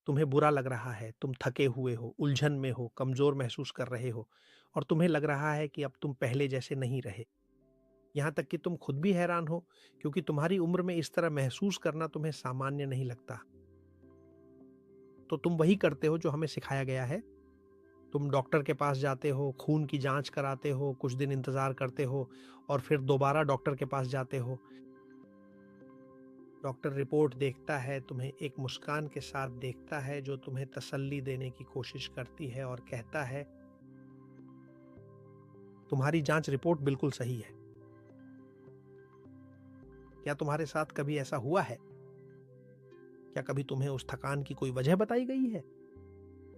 तुम्हें बुरा लग रहा है, तुम थके हुए हो, उलझन में हो, कमज़ोर महसूस कर रहे हो और तुम्हें लग रहा है कि अब तुम पहले जैसे नहीं रहे। यहाँ तक कि तुम खुद भी हैरान हो क्योंकि तुम्हारी उम्र में इस तरह महसूस करना तुम्हें सामान्य नहीं लगता। तो तुम वही करते हो जो हमें सिखाया गया है। तुम डॉक्टर के पास जाते हो, खून की जाँच कराते हो, कुछ दिन इंतज़ार करते हो और फिर दोबारा डॉक्टर के पास जाते हो। डॉक्टर रिपोर्ट देखता है, तुम्हें एक मुस्कान के साथ देखता है जो तुम्हें तसल्ली देने की कोशिश करती है और कहता है, तुम्हारी जाँच रिपोर्ट बिल्कुल सही है। क्या तुम्हारे साथ कभी ऐसा हुआ है? क्या कभी तुम्हें उस थकान की कोई वजह बताई गई है?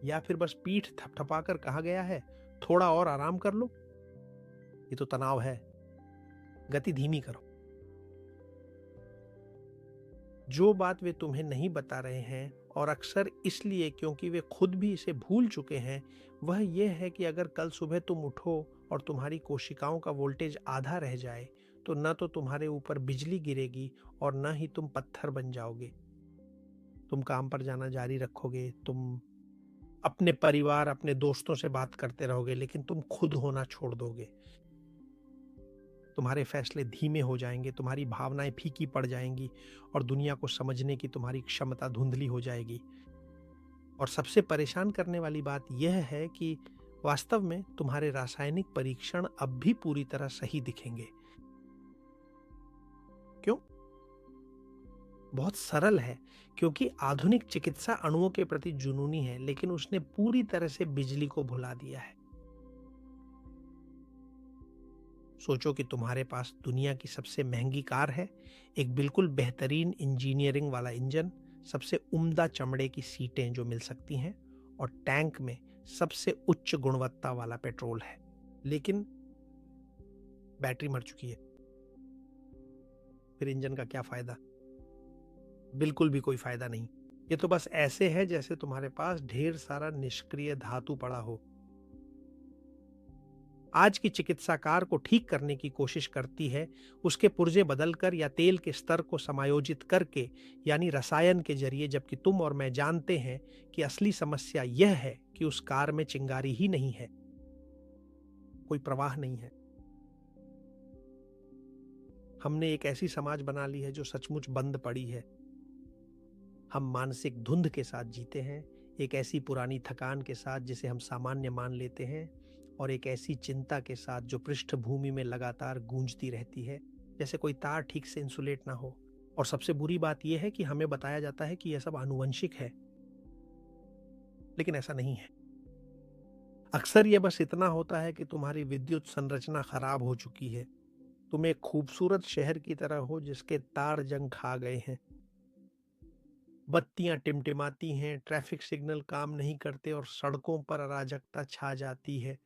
या फिर बस पीठ थपथपाकर कहा गया है, थोड़ा और आराम कर लो? ये तो तनाव है, गति धीमी करो। जो बात वे तुम्हें नहीं बता रहे हैं और अक्सर इसलिए क्योंकि वे खुद भी इसे भूल चुके हैं, वह यह है कि अगर कल सुबह तुम उठो और तुम्हारी कोशिकाओं का वोल्टेज आधा रह जाए, तो न तो तुम्हारे ऊपर बिजली गिरेगी और न ही तुम पत्थर बन जाओगे। तुम काम पर जाना जारी रखोगे, तुम अपने परिवार, अपने दोस्तों से बात करते रहोगे, लेकिन तुम खुद होना छोड़ दोगे। तुम्हारे फैसले धीमे हो जाएँगे, तुम्हारी भावनाएँ फीकी पड़ जाएँगी और दुनिया को समझने की तुम्हारी क्षमता धुंधली हो जाएगी। और सबसे परेशान करने वाली बात यह है कि वास्तव में तुम्हारे रासायनिक परीक्षण अब भी पूरी तरह सही दिखेंगे। क्यों? बहुत सरल है, क्योंकि आधुनिक चिकित्सा अणुओं के प्रति जुनूनी है, लेकिन उसने पूरी तरह से बिजली को भुला दिया है। सोचो कि तुम्हारे पास दुनिया की सबसे महंगी कार है, एक बिल्कुल बेहतरीन इंजीनियरिंग वाला इंजन, सबसे उम्दा चमड़े की सीटें जो मिल सकती हैं और टैंक में सबसे उच्च गुणवत्ता वाला पेट्रोल है। लेकिन बैटरी मर चुकी है। फिर इंजन का क्या फायदा? बिल्कुल भी कोई फायदा नहीं। ये तो बस ऐसे है जैसे तुम्हारे पास ढेर सारा निष्क्रिय धातु पड़ा हो। आज की चिकित्सा कार को ठीक करने की कोशिश करती है, उसके पुर्जे बदलकर या तेल के स्तर को समायोजित करके, यानी रसायन के जरिए, जबकि तुम और मैं जानते हैं कि असली समस्या यह है कि उस कार में चिंगारी ही नहीं है, कोई प्रवाह नहीं है। हमने एक ऐसी समाज बना ली है जो सचमुच बंद पड़ी है। हम मानसिक धुंध के साथ जीते हैं, एक ऐसी पुरानी थकान के साथ जिसे हम सामान्य मान लेते हैं और एक ऐसी चिंता के साथ जो पृष्ठभूमि में लगातार गूंजती रहती है, जैसे कोई तार ठीक से इंसुलेट ना हो। और सबसे बुरी बात यह है कि हमें बताया जाता है कि यह सब आनुवंशिक है, लेकिन ऐसा नहीं है। अक्सर यह बस इतना होता है कि तुम्हारी विद्युत संरचना खराब हो चुकी है। तुम एक खूबसूरत शहर की तरह हो जिसके तार जंग खा गए हैं। बत्तियां टिमटिमाती हैं, ट्रैफिक सिग्नल काम नहीं करते और सड़कों पर अराजकता छा जाती है।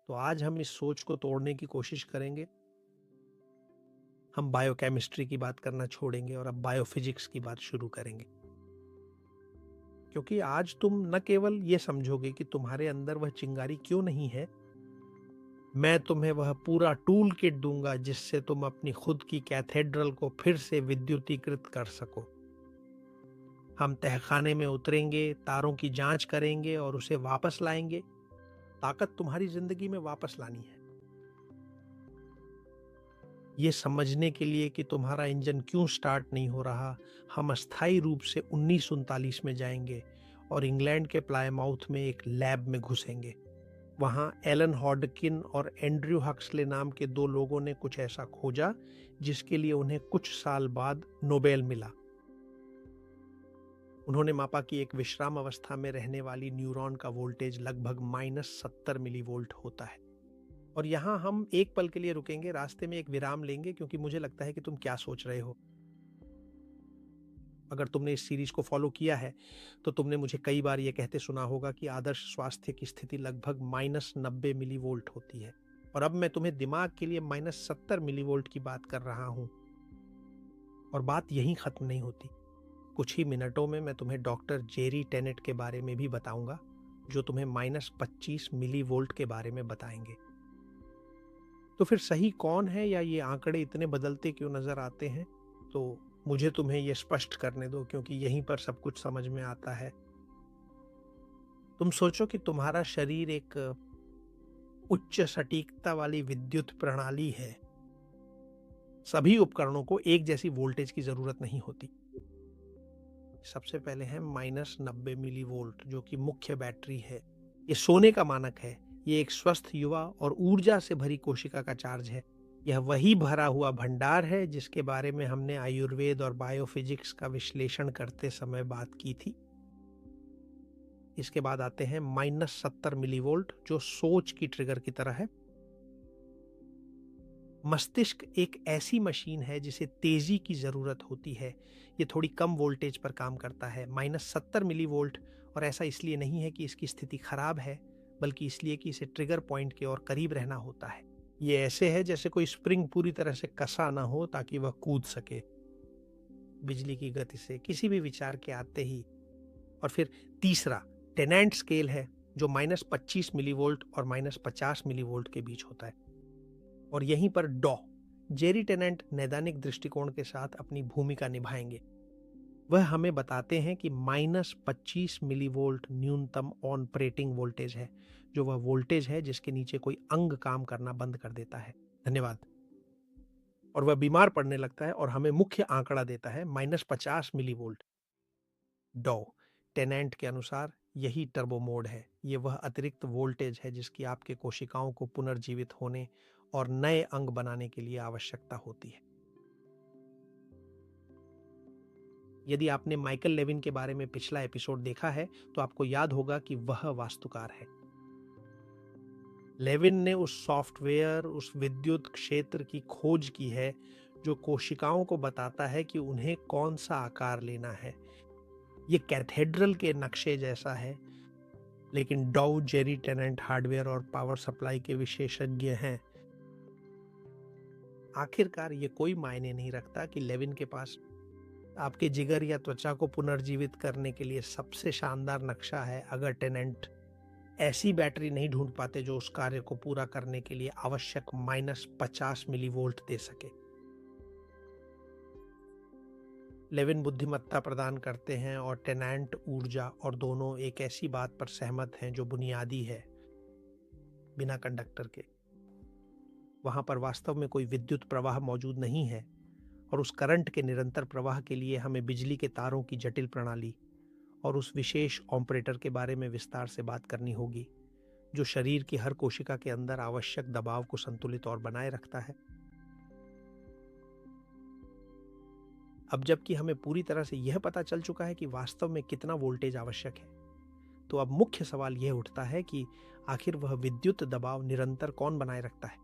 तो आज हम इस सोच को तोड़ने की कोशिश करेंगे। हम बायोकेमिस्ट्री की बात करना छोड़ेंगे और अब बायोफिजिक्स की बात शुरू करेंगे। क्योंकि आज तुम न केवल ये समझोगे कि तुम्हारे अंदर वह चिंगारी क्यों नहीं है, मैं तुम्हें वह पूरा टूल किट दूंगा जिससे तुम अपनी खुद की कैथेड्रल को फिर से विद्युतीकृत कर सको। हम तहखाने में उतरेंगे, तारों की जांच करेंगे और उसे वापस लाएंगे। ताकत तुम्हारी जिंदगी में वापस लानी है, ये समझने के लिए कि तुम्हारा इंजन क्यों स्टार्ट नहीं हो रहा। हम अस्थायी रूप से 1939 में जाएंगे और इंग्लैंड के प्लायमाउथ में एक लैब में घुसेंगे। वहां एलन हॉडकिन और एंड्रयू हक्सले नाम के दो लोगों ने कुछ ऐसा खोजा जिसके लिए उन्हें कुछ साल बाद नोबेल मिला। उन्होंने मापा कि एक विश्राम अवस्था में रहने वाली न्यूरॉन का वोल्टेज लगभग -70 मिलीवोल्ट होता है। और यहाँ हम एक पल के लिए रुकेंगे, रास्ते में एक विराम लेंगे, क्योंकि मुझे लगता है कि तुम क्या सोच रहे हो। अगर तुमने इस सीरीज को फॉलो किया है तो तुमने मुझे कई बार यह कहते सुना होगा कि आदर्श स्वास्थ्य की स्थिति लगभग -90 मिलीवोल्ट होती है। और अब मैं तुम्हें दिमाग के लिए -70 मिलीवोल्ट की बात कर रहा हूं। और बात यहीं खत्म नहीं होती। कुछ ही मिनटों में मैं तुम्हें डॉक्टर जेरी टेनेट के बारे में भी बताऊंगा, जो तुम्हें -25 मिलीवोल्ट के बारे में बताएंगे। तो फिर सही कौन है, या ये आंकड़े इतने बदलते क्यों नजर आते हैं? तो मुझे तुम्हें ये स्पष्ट करने दो, क्योंकि यहीं पर सब कुछ समझ में आता है। तुम सोचो कि तुम्हारा शरीर एक उच्च सटीकता वाली विद्युत प्रणाली है। सभी उपकरणों को एक जैसी वोल्टेज की जरूरत नहीं होती। सबसे पहले है -90 मिली वोल्ट, जो कि मुख्य बैटरी है। ये सोने का मानक है। ये एक स्वस्थ युवा और ऊर्जा से भरी कोशिका का चार्ज है। यह वही भरा हुआ भंडार है जिसके बारे में हमने आयुर्वेद और बायोफिजिक्स का विश्लेषण करते समय बात की थी। इसके बाद आते हैं -70 मिलीवोल्ट, जो सोच की ट्रिगर की तरह है। मस्तिष्क एक ऐसी मशीन है जिसे तेजी की जरूरत होती है। ये थोड़ी कम वोल्टेज पर काम करता है, -70 मिलीवोल्ट। और ऐसा इसलिए नहीं है कि इसकी स्थिति खराब है, बल्कि इसलिए कि इसे ट्रिगर पॉइंट के और करीब रहना होता है। ये ऐसे है जैसे कोई स्प्रिंग पूरी तरह से कसा ना हो ताकि वह कूद सके। बिजली की गति से किसी भी विचार के आते ही। और फिर तीसरा टेनेंट स्केल है, जो -25 मिलीवोल्ट और -50 मिलीवोल्ट के बीच होता है। और यहीं पर डॉ जेरी टेनेंट नैदानिक दृष्टिकोण के साथ अपनी भूमिका निभाएंगे। वह हमें बताते हैं कि -25 मिलीवोल्ट न्यूनतम ऑपरेटिंग वोल्टेज है, जो वह वोल्टेज है जिसके नीचे कोई अंग काम करना बंद कर देता है। धन्यवाद। और वह बीमार पड़ने लगता है और हमें मुख्य आंकड़ा देता है -50 मिलीवोल्ट। डॉ टेनेंट के अनुसार यही टर्बो मोड है। ये वह अतिरिक्त वोल्टेज है जिसकी आपके कोशिकाओं को पुनर्जीवित होने और नए अंग बनाने के लिए आवश्यकता होती है। यदि आपने माइकल लेविन के बारे में पिछला एपिसोड देखा है तो आपको याद होगा कि वह वास्तुकार है। लेविन ने उस सॉफ्टवेयर, उस विद्युत क्षेत्र की खोज की है जो कोशिकाओं को बताता है कि उन्हें कौन सा आकार लेना है। ये कैथेड्रल के नक्शे जैसा है, लेकिन डाउ जेरी टेनेंट हार्डवेयर और पावर सप्लाई के विशेषज्ञ हैं। आखिरकार ये कोई मायने नहीं रखता कि लेविन के पास आपके जिगर या त्वचा को पुनर्जीवित करने के लिए सबसे शानदार नक्शा है, अगर टेनेंट ऐसी बैटरी नहीं ढूंढ पाते जो उस कार्य को पूरा करने के लिए आवश्यक -50 मिलीवोल्ट दे सके। लेविन बुद्धिमत्ता प्रदान करते हैं और टेनेंट ऊर्जा, और दोनों एक ऐसी बात पर सहमत हैं जो बुनियादी है। बिना कंडक्टर के वहां पर वास्तव में कोई विद्युत प्रवाह मौजूद नहीं है, और उस करंट के निरंतर प्रवाह के लिए हमें बिजली के तारों की जटिल प्रणाली और उस विशेष ऑपरेटर के बारे में विस्तार से बात करनी होगी, जो शरीर की हर कोशिका के अंदर आवश्यक दबाव को संतुलित और बनाए रखता है। अब जबकि हमें पूरी तरह से यह पता चल चुका है कि वास्तव में कितना वोल्टेज आवश्यक है, तो अब मुख्य सवाल यह उठता है कि आखिर वह विद्युत दबाव निरंतर कौन बनाए रखता है।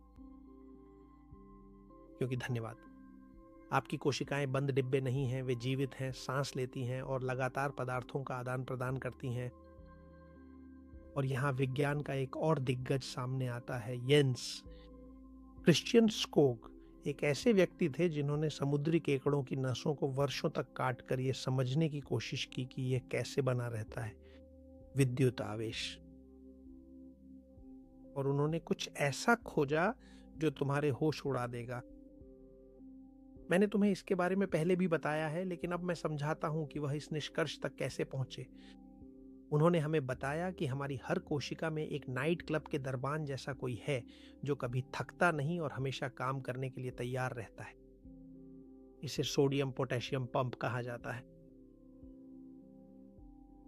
क्योंकि धन्यवाद, आपकी कोशिकाएं बंद डिब्बे नहीं हैं, वे जीवित हैं, सांस लेती हैं और लगातार पदार्थों का आदान प्रदान करती हैं। और यहाँ विज्ञान का एक और दिग्गज सामने आता है, येंस क्रिश्चियन स्कोग। एक ऐसे व्यक्ति थे जिन्होंने समुद्री केकड़ों की नसों को वर्षों तक काट कर यह समझने की कोशिश की कि यह कैसे बना रहता है, विद्युत आवेश। और उन्होंने कुछ ऐसा खोजा जो तुम्हारे होश उड़ा देगा। मैंने तुम्हें इसके बारे में पहले भी बताया है, लेकिन अब मैं समझाता हूं कि वह इस निष्कर्ष तक कैसे पहुंचे। उन्होंने हमें बताया कि हमारी हर कोशिका में एक नाइट क्लब के दरबान जैसा कोई है, जो कभी थकता नहीं और हमेशा काम करने के लिए तैयार रहता है। इसे सोडियम पोटेशियम पंप कहा जाता है।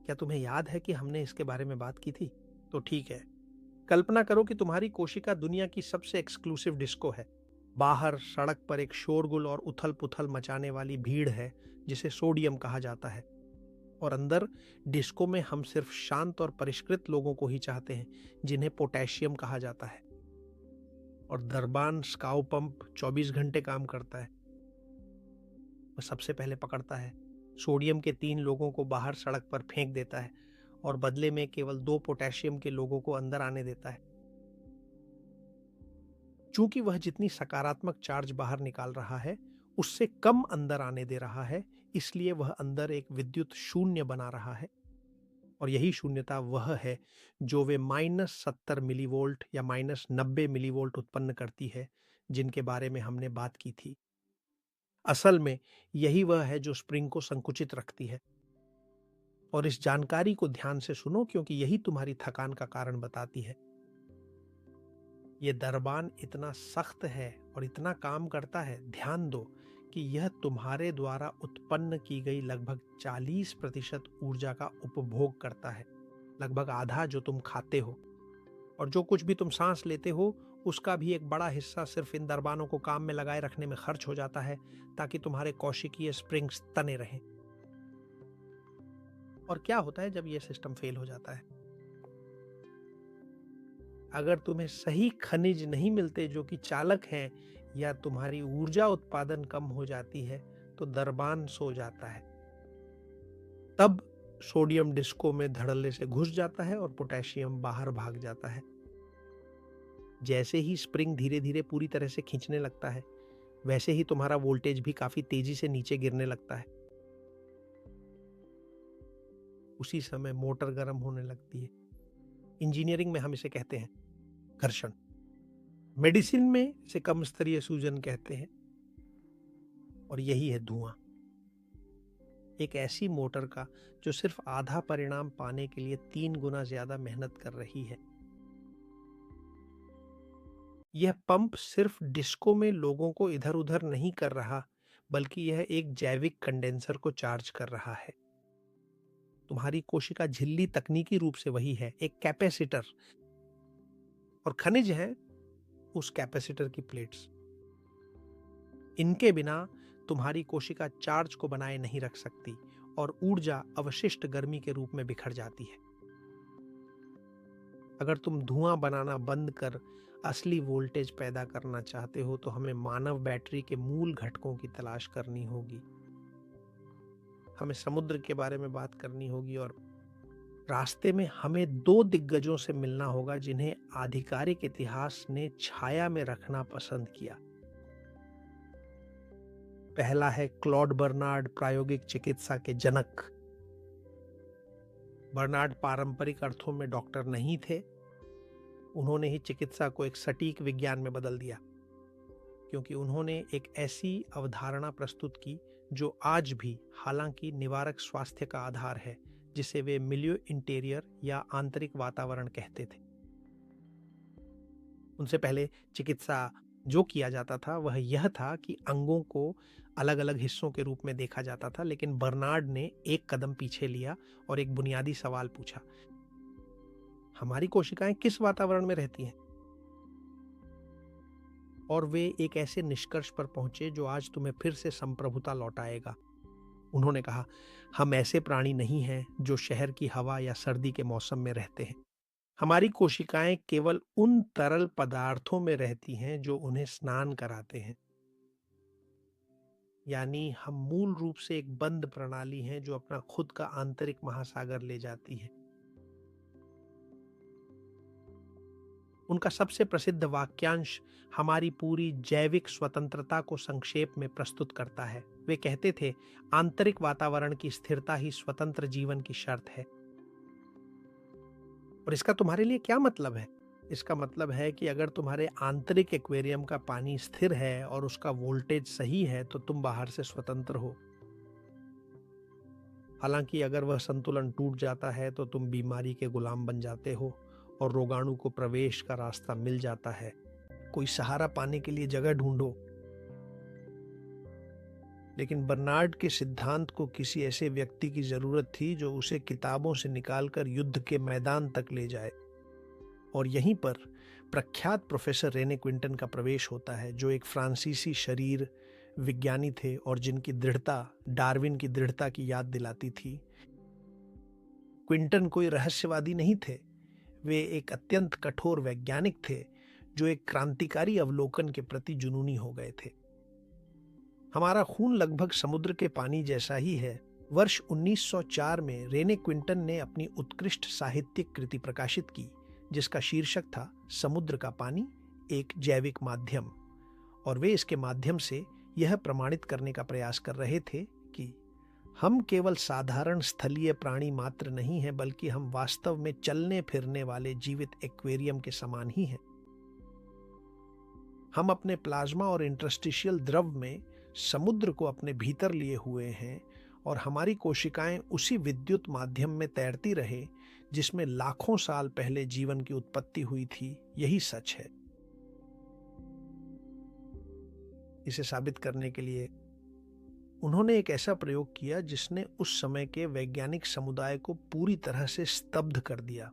क्या तुम्हें याद है कि हमने इसके बारे में बात की थी? तो ठीक है, कल्पना करो कि तुम्हारी कोशिका दुनिया की सबसे एक्सक्लूसिव डिस्को है। बाहर सड़क पर एक शोरगुल और उथल पुथल मचाने वाली भीड़ है जिसे सोडियम कहा जाता है। और अंदर डिस्को में हम सिर्फ शांत और परिष्कृत लोगों को ही चाहते हैं, जिन्हें पोटेशियम कहा जाता है। और दरबान स्काउ पंप 24 घंटे काम करता है। वह सबसे पहले पकड़ता है, सोडियम के 3 लोगों को बाहर सड़क पर फेंक देता है और बदले में केवल 2 पोटेशियम के लोगों को अंदर आने देता है। चूंकि वह जितनी सकारात्मक चार्ज बाहर निकाल रहा है उससे कम अंदर आने दे रहा है, इसलिए वह अंदर एक विद्युत शून्य बना रहा है। और यही शून्यता वह है जो वे -70 मिलीवोल्ट या -90 मिलीवोल्ट उत्पन्न करती है, जिनके बारे में हमने बात की थी। असल में यही वह है जो स्प्रिंग को संकुचित रखती है। और इस जानकारी को ध्यान से सुनो, क्योंकि यही तुम्हारी थकान का कारण बताती है। ये दरबान इतना सख्त है और इतना काम करता है, ध्यान दो कि यह तुम्हारे द्वारा उत्पन्न की गई लगभग 40% ऊर्जा का उपभोग करता है। लगभग आधा जो तुम खाते हो और जो कुछ भी तुम सांस लेते हो, उसका भी एक बड़ा हिस्सा सिर्फ इन दरबानों को काम में लगाए रखने में खर्च हो जाता है, ताकि तुम्हारे कौशिकीय स्प्रिंग्स तने रहें। और क्या होता है जब यह सिस्टम फेल हो जाता है? अगर तुम्हें सही खनिज नहीं मिलते जो कि चालक हैं, या तुम्हारी ऊर्जा उत्पादन कम हो जाती है, तो दरबान सो जाता है। तब सोडियम डिस्को में धड़ल्ले से घुस जाता है और पोटेशियम बाहर भाग जाता है। जैसे ही स्प्रिंग धीरे धीरे पूरी तरह से खींचने लगता है, वैसे ही तुम्हारा वोल्टेज भी काफी तेजी से नीचे गिरने लगता है। उसी समय मोटर गर्म होने लगती है। इंजीनियरिंग में हम इसे कहते हैं घर्षण। मेडिसिन में इसे कम स्तरीय सूजन कहते हैं। और यही है धुआं, एक ऐसी मोटर का जो सिर्फ आधा परिणाम पाने के लिए 3 गुना ज्यादा मेहनत कर रही है। यह पंप सिर्फ डिस्को में लोगों को इधर उधर नहीं कर रहा, बल्कि यह एक जैविक कंडेंसर को चार्ज कर रहा है। तुम्हारी कोशिका झिल्ली तकनीकी रूप से वही है, एक कैपेसिटर, और खनिज है उस कैपेसिटर की प्लेट्स। इनके बिना तुम्हारी कोशिका चार्ज को बनाए नहीं रख सकती और ऊर्जा अवशिष्ट गर्मी के रूप में बिखर जाती है। अगर तुम धुआं बनाना बंद कर असली वोल्टेज पैदा करना चाहते हो, तो हमें मानव बैटरी के मूल घटकों की तलाश करनी होगी। हमें समुद्र के बारे में बात करनी होगी, और रास्ते में हमें 2 दिग्गजों से मिलना होगा जिन्हें आधिकारिक इतिहास ने छाया में रखना पसंद किया। पहला है क्लॉड बर्नार्ड, प्रायोगिक चिकित्सा के जनक। बर्नार्ड पारंपरिक अर्थों में डॉक्टर नहीं थे। उन्होंने ही चिकित्सा को एक सटीक विज्ञान में बदल दिया, क्योंकि उन्होंने एक ऐसी अवधारणा प्रस्तुत की जो आज भी हालांकि निवारक स्वास्थ्य का आधार है, जिसे वे मिलियो इंटीरियर या आंतरिक वातावरण कहते थे। उनसे पहले चिकित्सा जो किया जाता था वह यह था कि अंगों को अलग अलग हिस्सों के रूप में देखा जाता था, लेकिन बर्नार्ड ने एक कदम पीछे लिया और एक बुनियादी सवाल पूछा, हमारी कोशिकाएं किस वातावरण में रहती हैं? और वे एक ऐसे निष्कर्ष पर पहुंचे जो आज तुम्हें फिर से संप्रभुता लौटाएगा। उन्होंने कहा, हम ऐसे प्राणी नहीं हैं जो शहर की हवा या सर्दी के मौसम में रहते हैं। हमारी कोशिकाएं केवल उन तरल पदार्थों में रहती हैं जो उन्हें स्नान कराते हैं। यानी हम मूल रूप से एक बंद प्रणाली हैं जो अपना खुद का आंतरिक महासागर ले जाती है। उनका सबसे प्रसिद्ध वाक्यांश हमारी पूरी जैविक स्वतंत्रता को संक्षेप में प्रस्तुत करता है। वे कहते थे, आंतरिक वातावरण की स्थिरता ही स्वतंत्र जीवन की शर्त है। और इसका तुम्हारे लिए क्या मतलब है? इसका मतलब है कि अगर तुम्हारे आंतरिक एक्वेरियम का पानी स्थिर है और उसका वोल्टेज सही है, तो तुम बाहर से स्वतंत्र हो। हालांकि अगर वह संतुलन टूट जाता है तो तुम बीमारी के गुलाम बन जाते हो और रोगाणु को प्रवेश का रास्ता मिल जाता है। कोई सहारा पाने के लिए जगह ढूंढो। लेकिन बर्नार्ड के सिद्धांत को किसी ऐसे व्यक्ति की जरूरत थी जो उसे किताबों से निकालकर युद्ध के मैदान तक ले जाए। और यहीं पर प्रख्यात प्रोफेसर रेने क्विंटन का प्रवेश होता है, जो एक फ्रांसीसी शरीर विज्ञानी थे और जिनकी दृढ़ता डार्विन की दृढ़ता की याद दिलाती थी। क्विंटन कोई रहस्यवादी नहीं थे, वे एक अत्यंत कठोर वैज्ञानिक थे जो एक क्रांतिकारी अवलोकन के प्रति जुनूनी हो गए थे। हमारा खून लगभग समुद्र के पानी जैसा ही है। वर्ष 1904 में रेने क्विंटन ने अपनी उत्कृष्ट साहित्यिक कृति प्रकाशित की, जिसका शीर्षक था समुद्र का पानी एक जैविक माध्यम। और वे इसके माध्यम से यह प्रमाणित करने का प्रयास कर रहे थे कि हम केवल साधारण स्थलीय प्राणी मात्र नहीं हैं, बल्कि हम वास्तव में चलने फिरने वाले जीवित एक्वेरियम के समान ही हैं। हम अपने प्लाज्मा और इंटरस्टिशियल द्रव में समुद्र को अपने भीतर लिए हुए हैं और हमारी कोशिकाएं उसी विद्युत माध्यम में तैरती रहे जिसमें लाखों साल पहले जीवन की उत्पत्ति हुई थी, यही सच है। इसे साबित करने के लिए उन्होंने एक ऐसा प्रयोग किया जिसने उस समय के वैज्ञानिक समुदाय को पूरी तरह से स्तब्ध कर दिया।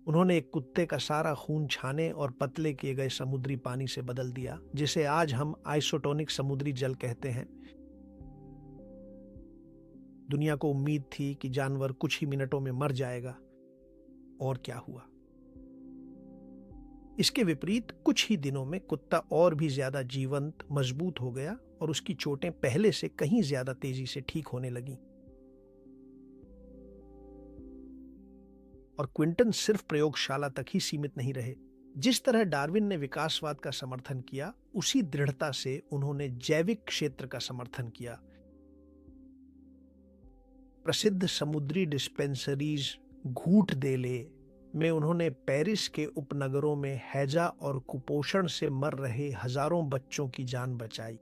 उन्होंने एक कुत्ते का सारा खून छाने और पतले किए गए समुद्री पानी से बदल दिया, जिसे आज हम आइसोटोनिक समुद्री जल कहते हैं। दुनिया को उम्मीद थी कि जानवर कुछ ही मिनटों में मर जाएगा, और क्या हुआ? इसके विपरीत कुछ ही दिनों में कुत्ता और भी ज्यादा जीवंत, मजबूत हो गया और उसकी चोटें पहले से कहीं ज्यादा तेजी से ठीक होने लगीं। और क्विंटन सिर्फ प्रयोगशाला तक ही सीमित नहीं रहे। जिस तरह डार्विन ने विकासवाद का समर्थन किया, उसी दृढ़ता से उन्होंने जैविक क्षेत्र का समर्थन किया। प्रसिद्ध समुद्री डिस्पेंसरीज घूटदेले में उन्होंने पेरिस के उपनगरों में हैजा और कुपोषण से मर रहे हजारों बच्चों की जान बचाई।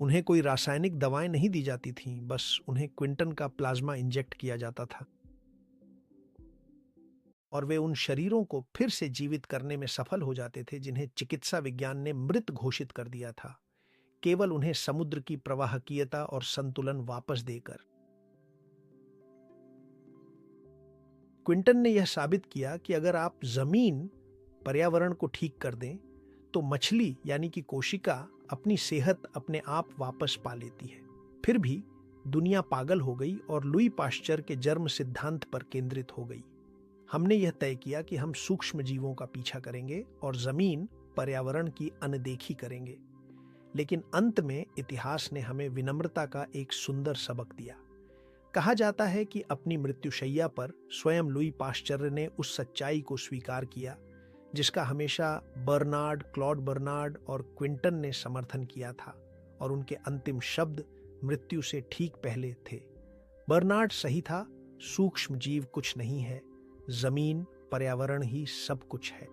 उन्हें कोई रासायनिक दवाएं नहीं दी जाती थीं, बस उन्हें क्विंटन का प्लाज्मा इंजेक्ट किया जाता था और वे उन शरीरों को फिर से जीवित करने में सफल हो जाते थे जिन्हें चिकित्सा विज्ञान ने मृत घोषित कर दिया था, केवल उन्हें समुद्र की प्रवाहकीयता और संतुलन वापस देकर। क्विंटन ने यह साबित किया कि अगर आप जमीन, पर्यावरण को ठीक कर दें तो मछली यानी कि कोशिका अपनी सेहत अपने आप वापस पा लेती है। फिर भी दुनिया पागल हो गई और लुई पाश्चर के जर्म सिद्धांत पर केंद्रित हो गई। हमने यह तय किया कि हम सूक्ष्म जीवों का पीछा करेंगे और जमीन, पर्यावरण की अनदेखी करेंगे। लेकिन अंत में इतिहास ने हमें विनम्रता का एक सुंदर सबक दिया। कहा जाता है कि अपनी मृत्युशैया पर स्वयं लुई पाश्चर ने उस सच्चाई को स्वीकार किया जिसका हमेशा क्लॉड बर्नार्ड और क्विंटन ने समर्थन किया था, और उनके अंतिम शब्द मृत्यु से ठीक पहले थे। बर्नार्ड सही था, सूक्ष्म जीव कुछ नहीं है, जमीन, पर्यावरण ही सब कुछ है।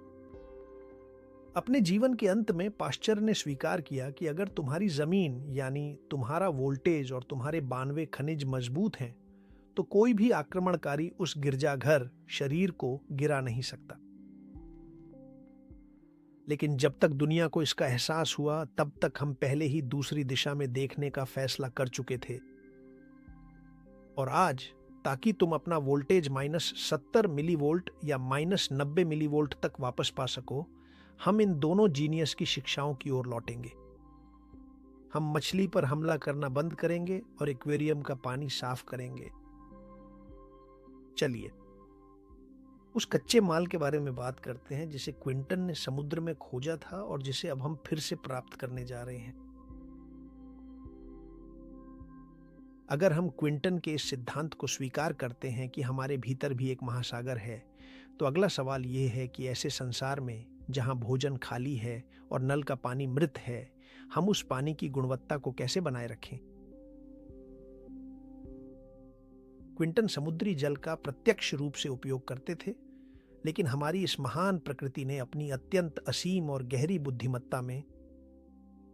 अपने जीवन के अंत में पाश्चर ने स्वीकार किया कि अगर तुम्हारी जमीन यानी तुम्हारा वोल्टेज और तुम्हारे 92 खनिज मजबूत हैं, तो कोई भी आक्रमणकारी उस गिरजाघर शरीर को गिरा नहीं सकता। लेकिन जब तक दुनिया को इसका एहसास हुआ, तब तक हम पहले ही दूसरी दिशा में देखने का फैसला कर चुके थे। और आज, ताकि तुम अपना वोल्टेज -70 मिलीवोल्ट या -90 मिलीवोल्ट तक वापस पा सको, हम इन दोनों जीनियस की शिक्षाओं की ओर लौटेंगे। हम मछली पर हमला करना बंद करेंगे और एक्वेरियम का पानी साफ करेंगे। चलिए उस कच्चे माल के बारे में बात करते हैं जिसे क्विंटन ने समुद्र में खोजा था और जिसे अब हम फिर से प्राप्त करने जा रहे हैं। अगर हम क्विंटन के इस सिद्धांत को स्वीकार करते हैं कि हमारे भीतर भी एक महासागर है, तो अगला सवाल यह है कि ऐसे संसार में जहां भोजन खाली है और नल का पानी मृत है, हम उस पानी की गुणवत्ता को कैसे बनाए रखें? क्विंटन समुद्री जल का प्रत्यक्ष रूप से उपयोग करते थे, लेकिन हमारी इस महान प्रकृति ने अपनी अत्यंत असीम और गहरी बुद्धिमत्ता में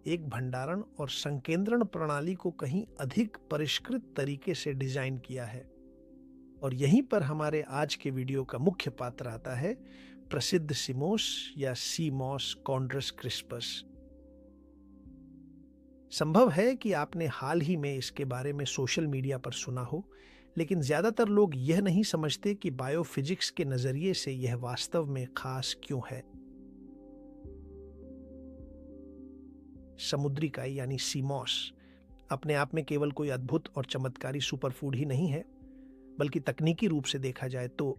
एक भंडारण और संकेंद्रण प्रणाली को कहीं अधिक परिष्कृत तरीके से डिजाइन किया है। और यहीं पर हमारे आज के वीडियो का मुख्य पात्र आता है, प्रसिद्ध सीमोस या सीमॉस कॉन्ड्रस क्रिस्पस। संभव है कि आपने हाल ही में इसके बारे में सोशल मीडिया पर सुना हो, लेकिन ज्यादातर लोग यह नहीं समझते कि बायोफिजिक्स के नजरिए से यह वास्तव में खास क्यों है। समुद्री काई यानी सीमॉस अपने आप में केवल कोई अद्भुत और चमत्कारी सुपरफूड ही नहीं है, बल्कि तकनीकी रूप से देखा जाए तो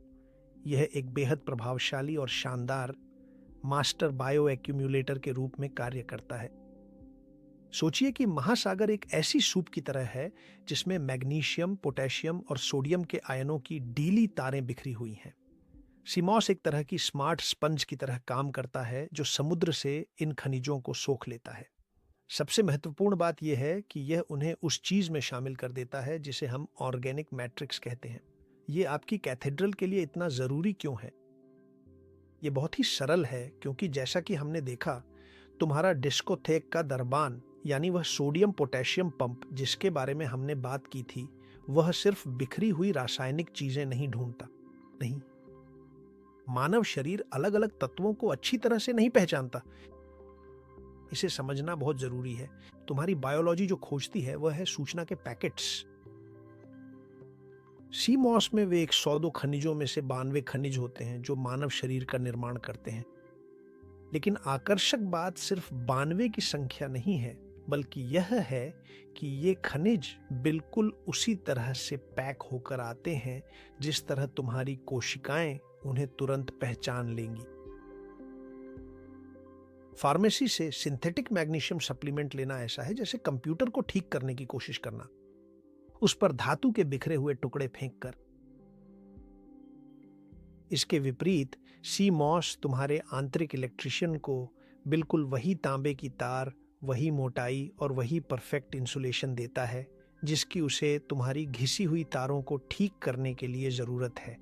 यह एक बेहद प्रभावशाली और शानदार मास्टर बायो एक्यूमुलेटर के रूप में कार्य करता है। सोचिए कि महासागर एक ऐसी सूप की तरह है जिसमें मैग्नीशियम, पोटेशियम और सोडियम के आयनों की डीली तारें बिखरी हुई हैं। सीमॉस एक तरह की स्मार्ट स्पंज की तरह काम करता है जो समुद्र से इन खनिजों को सोख लेता है। सबसे महत्वपूर्ण बात यह है कि यह उन्हें उस चीज में शामिल कर देता है जिसे हम ऑर्गेनिक मैट्रिक्स कहते हैं। ये आपकी कैथेड्रल के लिए इतना जरूरी क्यों है? ये बहुत ही सरल है, क्योंकि जैसा कि हमने देखा, तो तुम्हारा डिस्कोथेक का दरबान यानी वह सोडियम पोटेशियम पंप जिसके बारे में हमने बात की थी, वह सिर्फ बिखरी हुई रासायनिक चीजें नहीं ढूंढता। नहीं, मानव शरीर अलग अलग तत्वों को अच्छी तरह से नहीं पहचानता। इसे समझना बहुत जरूरी है। तुम्हारी बायोलॉजी जो खोजती है वह है सूचना के पैकेट्स। सी मॉस में वे 102 खनिजों में से 92 खनिज होते हैं जो मानव शरीर का निर्माण करते हैं। लेकिन आकर्षक बात सिर्फ 92 की संख्या नहीं है, बल्कि यह है कि ये खनिज बिल्कुल उसी तरह से पैक होकर आते हैं जिस तरह तुम्हारी कोशिकाएं उन्हें तुरंत पहचान लेंगी। फार्मेसी से सिंथेटिक मैग्नीशियम सप्लीमेंट लेना ऐसा है जैसे कंप्यूटर को ठीक करने की कोशिश करना, उस पर धातु के बिखरे हुए टुकड़े फेंककर। इसके विपरीत सी मॉस तुम्हारे आंतरिक इलेक्ट्रिशियन को बिल्कुल वही तांबे की तार, वही मोटाई और वही परफेक्ट इंसुलेशन देता है जिसकी उसे तुम्हारी घिसी हुई तारों को ठीक करने के लिए जरूरत है।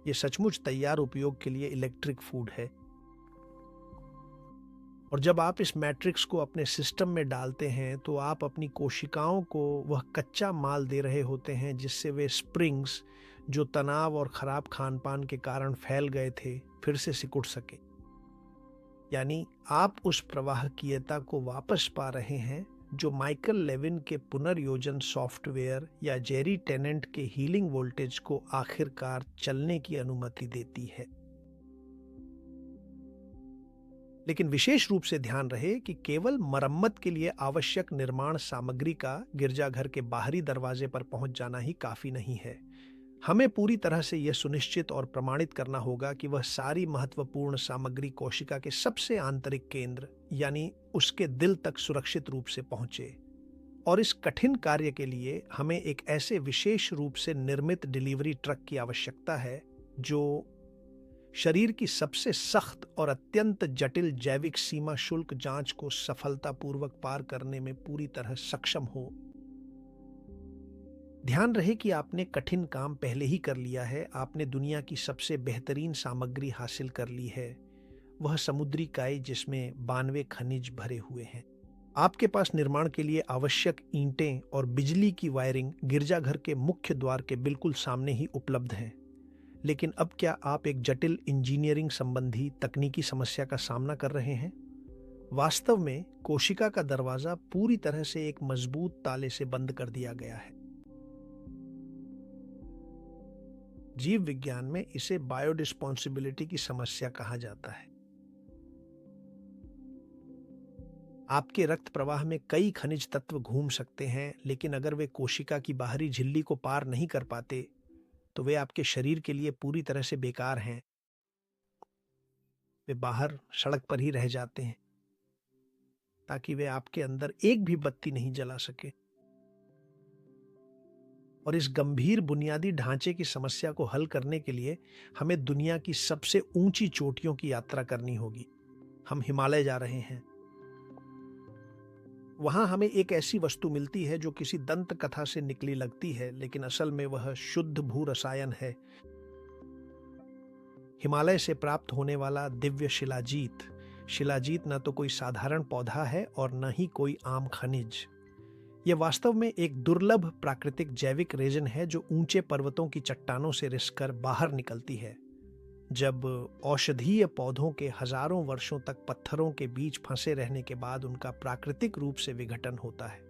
यह सचमुच तैयार उपयोग के लिए इलेक्ट्रिक फूड है। और जब आप इस मैट्रिक्स को अपने सिस्टम में डालते हैं तो आप अपनी कोशिकाओं को वह कच्चा माल दे रहे होते हैं जिससे वे स्प्रिंग्स जो तनाव और खराब खानपान के कारण फैल गए थे फिर से सिकुड़ सके। यानी आप उस प्रवाहकीयता को वापस पा रहे हैं जो माइकल लेविन के पुनर्योजन सॉफ्टवेयर या जेरी टेनेंट के हीलिंग वोल्टेज को आखिरकार चलने की अनुमति देती है। लेकिन विशेष रूप से ध्यान रहे कि केवल मरम्मत के लिए आवश्यक निर्माण सामग्री का गिरजाघर के बाहरी दरवाजे पर पहुंच जाना ही काफी नहीं है। हमें पूरी तरह से यह सुनिश्चित और प्रमाणित करना होगा कि वह सारी महत्वपूर्ण सामग्री कोशिका के सबसे आंतरिक केंद्र यानी उसके दिल तक सुरक्षित रूप से पहुंचे। और इस कठिन कार्य के लिए हमें एक ऐसे विशेष रूप से निर्मित डिलीवरी ट्रक की आवश्यकता है जो शरीर की सबसे सख्त और अत्यंत जटिल जैविक सीमा शुल्क जांच को सफलतापूर्वक पार करने में पूरी तरह सक्षम हो। ध्यान रहे कि आपने कठिन काम पहले ही कर लिया है। आपने दुनिया की सबसे बेहतरीन सामग्री हासिल कर ली है, वह समुद्री काई जिसमें 92 खनिज भरे हुए हैं। आपके पास निर्माण के लिए आवश्यक ईंटें और बिजली की वायरिंग गिरजाघर के मुख्य द्वार के बिल्कुल सामने ही उपलब्ध हैं। लेकिन अब क्या आप एक जटिल इंजीनियरिंग संबंधी तकनीकी समस्या का सामना कर रहे हैं? वास्तव में कोशिका का दरवाजा पूरी तरह से एक मजबूत ताले से बंद कर दिया गया है। जीव विज्ञान में इसे बायोडिस्पोंसिबिलिटी की समस्या कहा जाता है। आपके रक्त प्रवाह में कई खनिज तत्व घूम सकते हैं, लेकिन अगर वे कोशिका की बाहरी झिल्ली को पार नहीं कर पाते तो वे आपके शरीर के लिए पूरी तरह से बेकार हैं। वे बाहर सड़क पर ही रह जाते हैं ताकि वे आपके अंदर एक भी बत्ती नहीं जला सके। और इस गंभीर बुनियादी ढांचे की समस्या को हल करने के लिए हमें दुनिया की सबसे ऊंची चोटियों की यात्रा करनी होगी। हम हिमालय जा रहे हैं। वहां हमें एक ऐसी वस्तु मिलती है जो किसी दंत कथा से निकली लगती है, लेकिन असल में वह शुद्ध भू रसायन है। हिमालय से प्राप्त होने वाला दिव्य शिलाजीत। शिलाजीत न तो कोई साधारण पौधा है और न ही कोई आम खनिज। यह वास्तव में एक दुर्लभ प्राकृतिक जैविक रेजिन है जो ऊंचे पर्वतों की चट्टानों से रिसकर बाहर निकलती है। जब औषधीय पौधों के हजारों वर्षों तक पत्थरों के बीच फंसे रहने के बाद उनका प्राकृतिक रूप से विघटन होता है,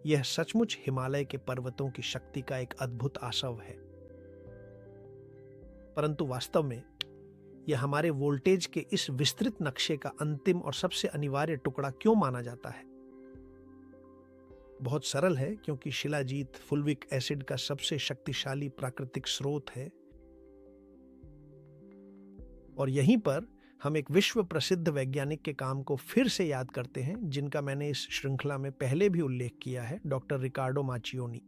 यह सचमुच हिमालय के पर्वतों की शक्ति का एक अद्भुत आसव है। परंतु वास्तव में यह हमारे वोल्टेज के इस विस्तृत नक्शे का अंतिम और सबसे अनिवार्य टुकड़ा क्यों माना जाता है? बहुत सरल है, क्योंकि शिलाजीत फुल्विक एसिड का सबसे शक्तिशाली प्राकृतिक स्रोत है। और यहीं पर हम एक विश्व प्रसिद्ध वैज्ञानिक के काम को फिर से याद करते हैं जिनका मैंने इस श्रृंखला में पहले भी उल्लेख किया है, डॉक्टर रिकार्डो माचियोनी।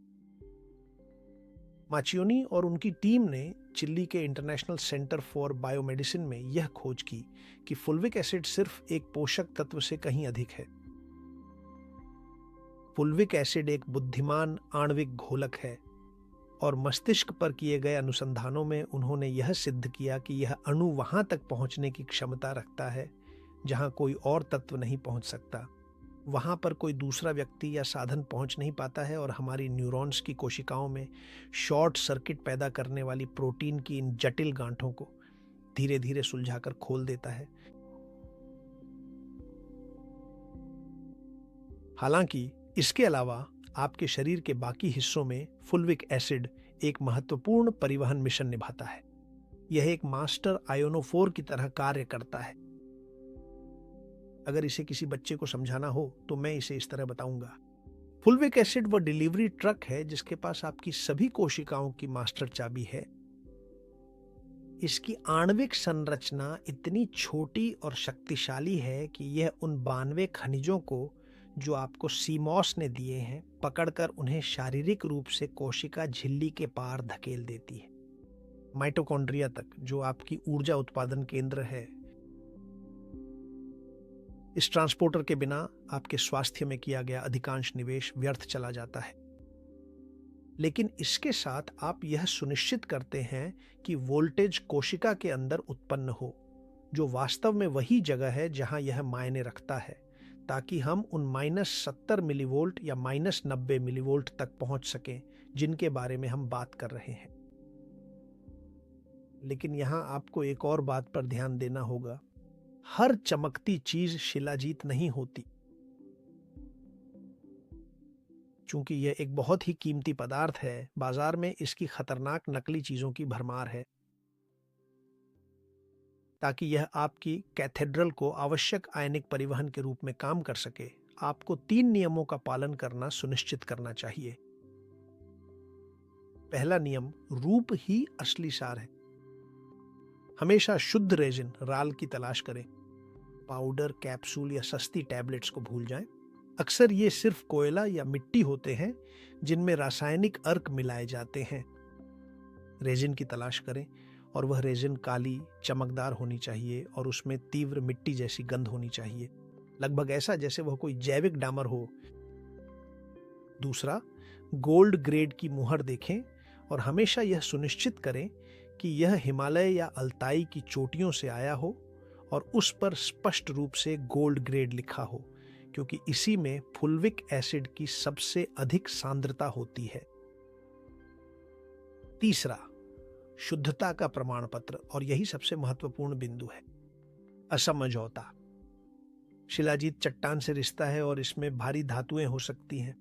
माचियोनी और उनकी टीम ने चिली के इंटरनेशनल सेंटर फॉर बायोमेडिसिन में यह खोज की कि फुल्विक एसिड सिर्फ एक पोषक तत्व से कहीं अधिक है। फुल्विक एसिड एक बुद्धिमान आणविक घोलक है और मस्तिष्क पर किए गए अनुसंधानों में उन्होंने यह सिद्ध किया कि यह अणु वहां तक पहुंचने की क्षमता रखता है जहां कोई और तत्व नहीं पहुंच सकता। वहां पर कोई दूसरा व्यक्ति या साधन पहुंच नहीं पाता है और हमारी न्यूरॉन्स की कोशिकाओं में शॉर्ट सर्किट पैदा करने वाली प्रोटीन की इन जटिल गांठों को धीरे धीरे सुलझाकर खोल देता है। हालांकि इसके अलावा आपके शरीर के बाकी हिस्सों में फुल्विक एसिड एक महत्वपूर्ण परिवहन मिशन निभाता है। यह एक मास्टर आयोनोफोर की तरह कार्य करता है। अगर इसे किसी बच्चे को समझाना हो तो मैं इसे इस तरह बताऊंगा। फुल्विक एसिड वह डिलीवरी ट्रक है जिसके पास आपकी सभी कोशिकाओं की मास्टर चाबी है। इसकी आणविक संरचना इतनी छोटी और शक्तिशाली है कि यह उन 92 खनिजों को जो आपको सीमॉस ने दिए हैं पकड़कर उन्हें शारीरिक रूप से कोशिका झिल्ली के पार धकेल देती है, माइटोकॉन्ड्रिया तक, जो आपकी ऊर्जा उत्पादन केंद्र है। इस ट्रांसपोर्टर के बिना आपके स्वास्थ्य में किया गया अधिकांश निवेश व्यर्थ चला जाता है। लेकिन इसके साथ आप यह सुनिश्चित करते हैं कि वोल्टेज कोशिका के अंदर उत्पन्न हो, जो वास्तव में वही जगह है जहां यह मायने रखता है, ताकि हम उन -70 मिलीवोल्ट या -90 मिलीवोल्ट तक पहुंच सकें जिनके बारे में हम बात कर रहे हैं। लेकिन यहां आपको एक और बात पर ध्यान देना होगा। हर चमकती चीज शिलाजीत नहीं होती। चूंकि यह एक बहुत ही कीमती पदार्थ है, बाजार में इसकी खतरनाक नकली चीजों की भरमार है। ताकि यह आपकी कैथेड्रल को आवश्यक आयनिक परिवहन के रूप में काम कर सके, आपको 3 नियमों का पालन करना सुनिश्चित करना चाहिए। पहला नियम, रूप ही असली सार है। हमेशा शुद्ध रेजिन राल की तलाश करें। पाउडर, कैप्सूल या सस्ती टैबलेट्स को भूल जाएं। अक्सर ये सिर्फ कोयला या मिट्टी होते हैं जिनमें रासायनिक अर्क मिलाए जाते हैं। रेजिन की तलाश करें और वह रेजिन काली, चमकदार होनी चाहिए और उसमें तीव्र मिट्टी जैसी गंध होनी चाहिए, लगभग ऐसा जैसे वह कोई जैविक डामर हो। दूसरा, गोल्ड ग्रेड की मुहर देखें और हमेशा यह सुनिश्चित करें कि यह हिमालय या अल्ताई की चोटियों से आया हो और उस पर स्पष्ट रूप से गोल्ड ग्रेड लिखा हो, क्योंकि इसी में फुल्विक एसिड की सबसे अधिक सांद्रता होती है। तीसरा, शुद्धता का प्रमाण पत्र, और यही सबसे महत्वपूर्ण बिंदु है, असमझौता। शिलाजीत चट्टान से रिश्ता है और इसमें भारी धातुएं हो सकती हैं।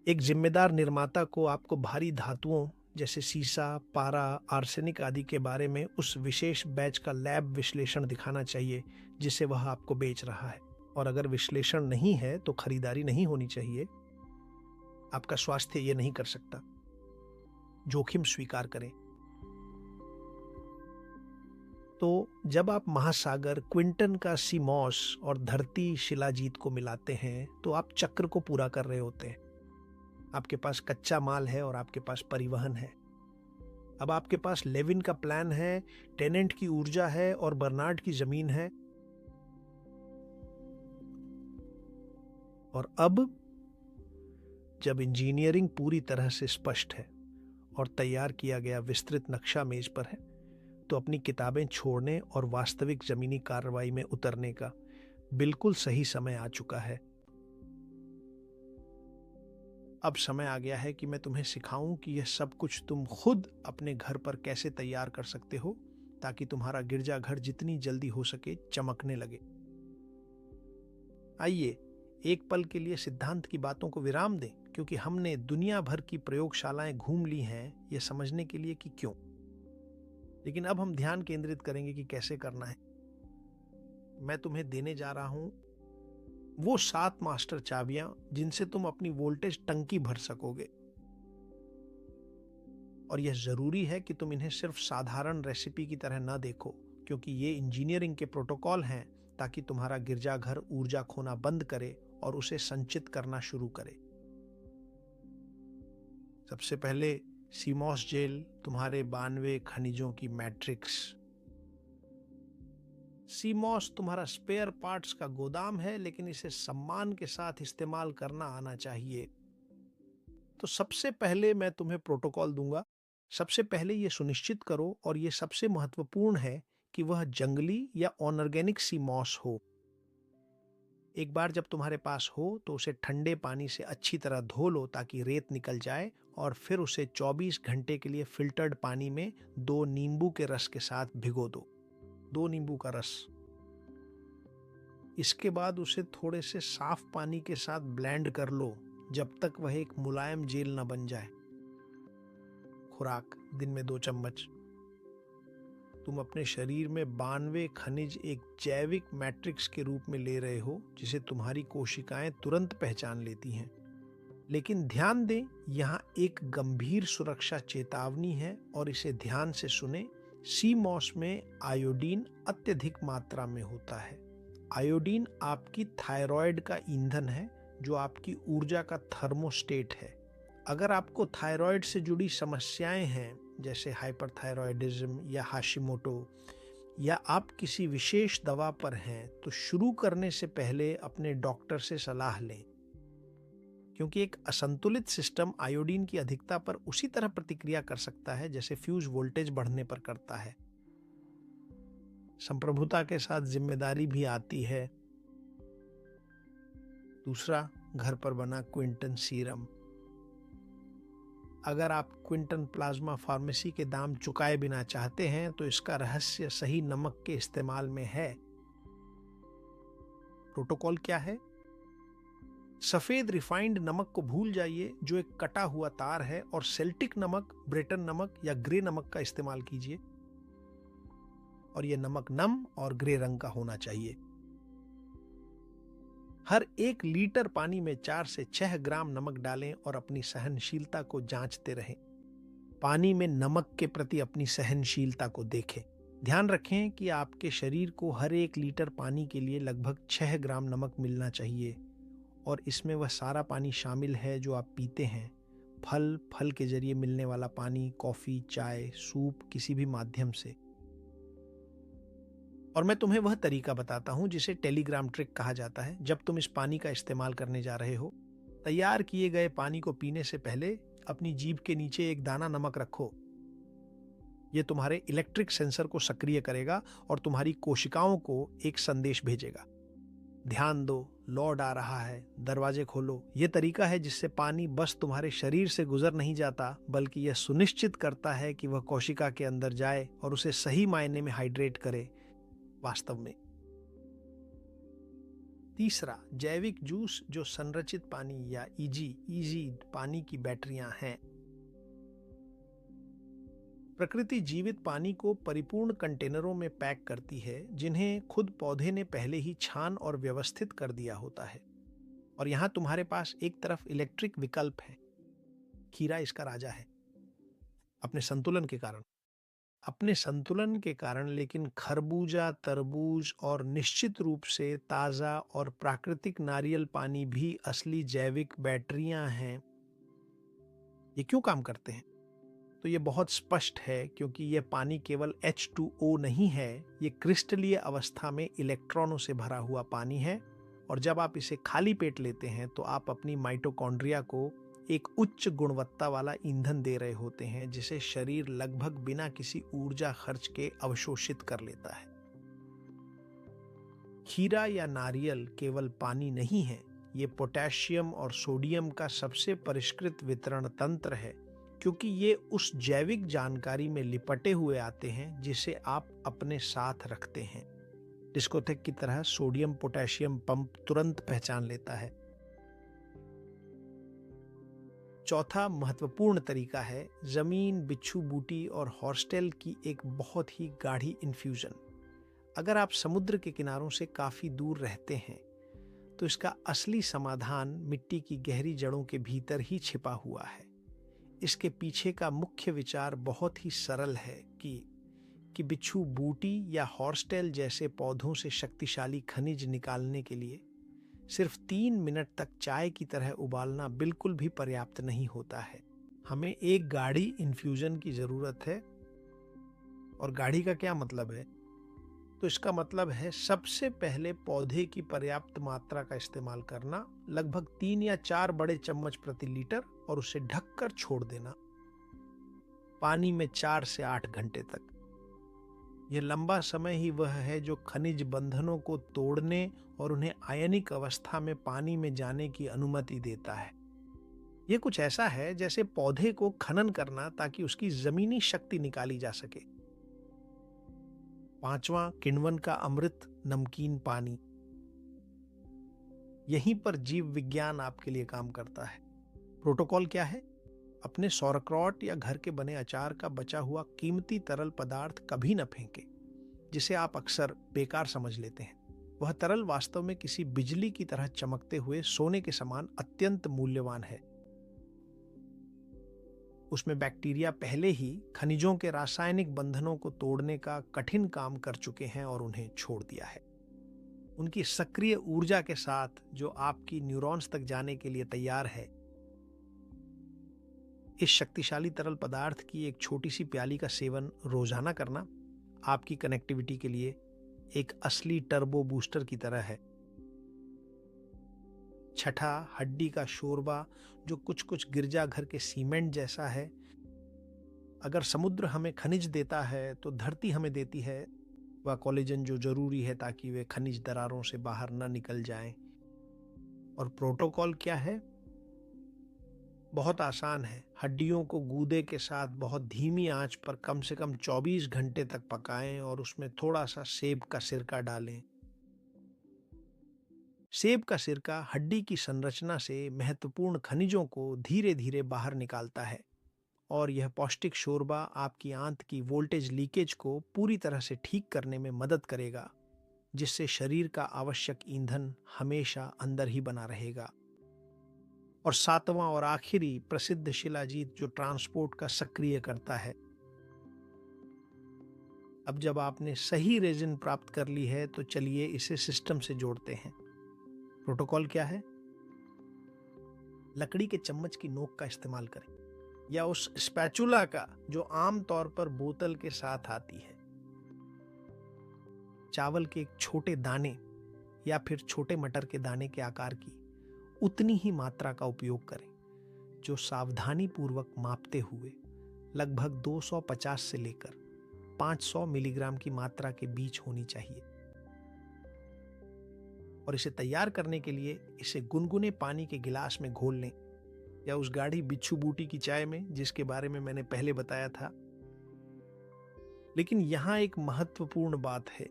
एक जिम्मेदार निर्माता को आपको भारी धातुओं जैसे सीसा, पारा, आर्सेनिक आदि के बारे में उस विशेष बैच का लैब विश्लेषण दिखाना चाहिए जिसे वह आपको बेच रहा है। और अगर विश्लेषण नहीं है तो खरीदारी नहीं होनी चाहिए। आपका स्वास्थ्य यह नहीं कर सकता। जोखिम स्वीकार करें। तो जब आप महासागर, क्विंटन का सीमॉस और धरती शिलाजीत को मिलाते हैं तो आप चक्र को पूरा कर रहे होते हैं। आपके पास कच्चा माल है और आपके पास परिवहन है। अब आपके पास लेविन का प्लान है, टेनेंट की ऊर्जा है और बर्नार्ड की जमीन है। और अब जब इंजीनियरिंग पूरी तरह से स्पष्ट है और तैयार किया गया विस्तृत नक्शा मेज पर है, तो अपनी किताबें छोड़ने और वास्तविक जमीनी कार्रवाई में उतरने का बिल्कुल सही समय आ चुका है। अब समय आ गया है कि मैं तुम्हें सिखाऊं कि यह सब कुछ तुम खुद अपने घर पर कैसे तैयार कर सकते हो, ताकि तुम्हारा गिरजाघर जितनी जल्दी हो सके चमकने लगे। आइए एक पल के लिए सिद्धांत की बातों को विराम दें, क्योंकि हमने दुनिया भर की प्रयोगशालाएं घूम ली हैं यह समझने के लिए कि क्यों। लेकिन अब हम ध्यान केंद्रित करेंगे कि कैसे करना है। मैं तुम्हें देने जा रहा हूं वो 7 मास्टर चाबियां जिनसे तुम अपनी वोल्टेज टंकी भर सकोगे। और यह जरूरी है कि तुम इन्हें सिर्फ साधारण रेसिपी की तरह न देखो, क्योंकि ये इंजीनियरिंग के प्रोटोकॉल हैं ताकि तुम्हारा गिरजाघर ऊर्जा खोना बंद करे और उसे संचित करना शुरू करे। सबसे पहले सीमॉस जेल, तुम्हारे 92 खनिजों की मैट्रिक्स। सीमॉस तुम्हारा स्पेयर पार्ट्स का गोदाम है, लेकिन इसे सम्मान के साथ इस्तेमाल करना आना चाहिए। तो सबसे पहले मैं तुम्हें प्रोटोकॉल दूंगा। सबसे पहले ये सुनिश्चित करो, और ये सबसे महत्वपूर्ण है, कि वह जंगली या ऑर्गेनिक सी मॉस हो। एक बार जब तुम्हारे पास हो तो उसे ठंडे पानी से अच्छी तरह धो लो ताकि रेत निकल जाए, और फिर उसे 24 घंटे के लिए फिल्टर्ड पानी में 2 नींबू के रस के साथ भिगो दो। 2 नींबू का रस। इसके बाद उसे थोड़े से साफ पानी के साथ ब्लेंड कर लो जब तक वह एक मुलायम जेल न बन जाए। खुराक दिन में 2 चम्मच। तुम अपने शरीर में 92 खनिज एक जैविक मैट्रिक्स के रूप में ले रहे हो, जिसे तुम्हारी कोशिकाएं तुरंत पहचान लेती हैं। लेकिन ध्यान दें, यहाँ एक गंभीर सुरक्षा चेतावनी है और इसे ध्यान से सुने। सी मॉस में आयोडीन अत्यधिक मात्रा में होता है। आयोडीन आपकी थायराइड का ईंधन है, जो आपकी ऊर्जा का थर्मोस्टेट है। अगर आपको थायराइड से जुड़ी समस्याएं हैं, जैसे हाइपरथायरॉयडिज्म या हाशिमोटो, या आप किसी विशेष दवा पर हैं, तो शुरू करने से पहले अपने डॉक्टर से सलाह लें, क्योंकि एक असंतुलित सिस्टम आयोडीन की अधिकता पर उसी तरह प्रतिक्रिया कर सकता है जैसे फ्यूज वोल्टेज बढ़ने पर करता है। संप्रभुता के साथ जिम्मेदारी भी आती है। दूसरा, घर पर बना क्विंटन सीरम। अगर आप क्विंटन प्लाज्मा फार्मेसी के दाम चुकाए बिना चाहते हैं, तो इसका रहस्य सही नमक के इस्तेमाल में है। प्रोटोकॉल क्या है? सफेद रिफाइंड नमक को भूल जाइए, जो एक कटा हुआ तार है, और सेल्टिक नमक, ब्रेटन नमक या ग्रे नमक का इस्तेमाल कीजिए। और यह नमक नम और ग्रे रंग का होना चाहिए। हर 1 लीटर पानी में 4 से 6 ग्राम नमक डालें और अपनी सहनशीलता को जांचते रहें। पानी में नमक के प्रति अपनी सहनशीलता को देखें। ध्यान रखें कि आपके शरीर को हर 1 लीटर पानी के लिए लगभग 6 ग्राम नमक मिलना चाहिए, और इसमें वह सारा पानी शामिल है जो आप पीते हैं। फल के जरिए मिलने वाला पानी, कॉफी, चाय, सूप, किसी भी माध्यम से। और मैं तुम्हें वह तरीका बताता हूं जिसे टेलीग्राम ट्रिक कहा जाता है। जब तुम इस पानी का इस्तेमाल करने जा रहे हो, तैयार किए गए पानी को पीने से पहले अपनी जीभ के नीचे एक दाना नमक रखो। यह तुम्हारे इलेक्ट्रिक सेंसर को सक्रिय करेगा और तुम्हारी कोशिकाओं को एक संदेश भेजेगा। ध्यान दो, लॉर्ड आ रहा है, दरवाजे खोलो। यह तरीका है जिससे पानी बस तुम्हारे शरीर से गुजर नहीं जाता, बल्कि यह सुनिश्चित करता है कि वह कोशिका के अंदर जाए और उसे सही मायने में हाइड्रेट करे वास्तव में। तीसरा, जैविक जूस, जो संरचित पानी या इजी पानी की बैटरियां हैं। प्रकृति जीवित पानी को परिपूर्ण कंटेनरों में पैक करती है, जिन्हें खुद पौधे ने पहले ही छान और व्यवस्थित कर दिया होता है। और यहां तुम्हारे पास एक तरफ इलेक्ट्रिक विकल्प है। खीरा इसका राजा है, अपने संतुलन के कारण। लेकिन खरबूजा, तरबूज और निश्चित रूप से ताजा और प्राकृतिक नारियल पानी भी असली जैविक बैटरियां हैं। ये क्यों काम करते हैं? तो ये बहुत स्पष्ट है, क्योंकि यह पानी केवल H2O नहीं है, ये क्रिस्टलीय अवस्था में इलेक्ट्रॉनों से भरा हुआ पानी है। और जब आप इसे खाली पेट लेते हैं, तो आप अपनी माइटोकॉन्ड्रिया को एक उच्च गुणवत्ता वाला ईंधन दे रहे होते हैं, जिसे शरीर लगभग बिना किसी ऊर्जा खर्च के अवशोषित कर लेता है। खीरा या नारियल केवल पानी नहीं है, ये पोटेशियम और सोडियम का सबसे परिष्कृत वितरण तंत्र है, क्योंकि ये उस जैविक जानकारी में लिपटे हुए आते हैं जिसे आप अपने साथ रखते हैं। डिस्कोथेक की तरह सोडियम पोटेशियम पंप तुरंत पहचान लेता है। चौथा महत्वपूर्ण तरीका है जमीन, बिच्छू बूटी और हॉर्सटेल की एक बहुत ही गाढ़ी इन्फ्यूजन। अगर आप समुद्र के किनारों से काफी दूर रहते हैं, तो इसका असली समाधान मिट्टी की गहरी जड़ों के भीतर ही छिपा हुआ है। इसके पीछे का मुख्य विचार बहुत ही सरल है कि बिच्छू बूटी या हॉर्सटेल जैसे पौधों से शक्तिशाली खनिज निकालने के लिए सिर्फ 3 मिनट तक चाय की तरह उबालना बिल्कुल भी पर्याप्त नहीं होता है। हमें एक गाढ़ी इन्फ्यूजन की जरूरत है। और गाढ़ी का क्या मतलब है? तो इसका मतलब है सबसे पहले पौधे की पर्याप्त मात्रा का इस्तेमाल करना, लगभग 3 या 4 बड़े चम्मच प्रति लीटर, और उसे ढककर छोड़ देना पानी में 4 से 8 घंटे तक। यह लंबा समय ही वह है जो खनिज बंधनों को तोड़ने और उन्हें आयनिक अवस्था में पानी में जाने की अनुमति देता है। यह कुछ ऐसा है जैसे पौधे को खनन करना ताकि उसकी जमीनी शक्ति निकाली जा सके। पांचवां, किण्वन का अमृत नमकीन पानी। यहीं पर जीव विज्ञान आपके लिए काम करता है। प्रोटोकॉल क्या है? अपने सौरक्रॉट या घर के बने अचार का बचा हुआ कीमती तरल पदार्थ कभी न फेंके, जिसे आप अक्सर बेकार समझ लेते हैं। वह तरल वास्तव में किसी बिजली की तरह चमकते हुए सोने के समान अत्यंत मूल्यवान है। उसमें बैक्टीरिया पहले ही खनिजों के रासायनिक बंधनों को तोड़ने का कठिन काम कर चुके हैं और उन्हें छोड़ दिया है। उनकी सक्रिय ऊर्जा के साथ जो आपकी न्यूरॉन्स तक जाने के लिए तैयार है। इस शक्तिशाली तरल पदार्थ की एक छोटी सी प्याली का सेवन रोजाना करना आपकी कनेक्टिविटी के लिए एक असली टर्बो बूस्टर की तरह है। छठा, हड्डी का शोरबा, जो कुछ कुछ गिरजाघर के सीमेंट जैसा है। अगर समुद्र हमें खनिज देता है तो धरती हमें देती है वह कोलेजन जो जरूरी है ताकि वे खनिज दरारों से बाहर न निकल जाएं। और प्रोटोकॉल क्या है? बहुत आसान है। हड्डियों को गूदे के साथ बहुत धीमी आंच पर कम से कम 24 घंटे तक पकाएं और उसमें थोड़ा सा सेब का सिरका डालें। सेब का सिरका हड्डी की संरचना से महत्वपूर्ण खनिजों को धीरे धीरे बाहर निकालता है और यह पौष्टिक शोरबा आपकी आंत की वोल्टेज लीकेज को पूरी तरह से ठीक करने में मदद करेगा, जिससे शरीर का आवश्यक ईंधन हमेशा अंदर ही बना रहेगा। और सातवां और आखिरी, प्रसिद्ध शिलाजीत जो ट्रांसपोर्ट का सक्रिय करता है। अब जब आपने सही रेजिन प्राप्त कर ली है तो चलिए इसे सिस्टम से जोड़ते हैं। प्रोटोकॉल क्या है? लकड़ी के चम्मच की नोक का इस्तेमाल करें या उस स्पैचुला का जो आम तौर पर बोतल के साथ आती है। चावल के एक छोटे दाने या फिर छोटे मटर के दाने के आकार की उतनी ही मात्रा का उपयोग करें, जो सावधानी पूर्वक मापते हुए लगभग 250 से लेकर 500 मिलीग्राम की मात्रा के बीच होनी चाहिए। और इसे तैयार करने के लिए इसे गुनगुने पानी के गिलास में घोल लें या उस गाढ़ी बिच्छू बूटी की चाय में, जिसके बारे में मैंने पहले बताया था। लेकिन यहां एक महत्वपूर्ण बात है,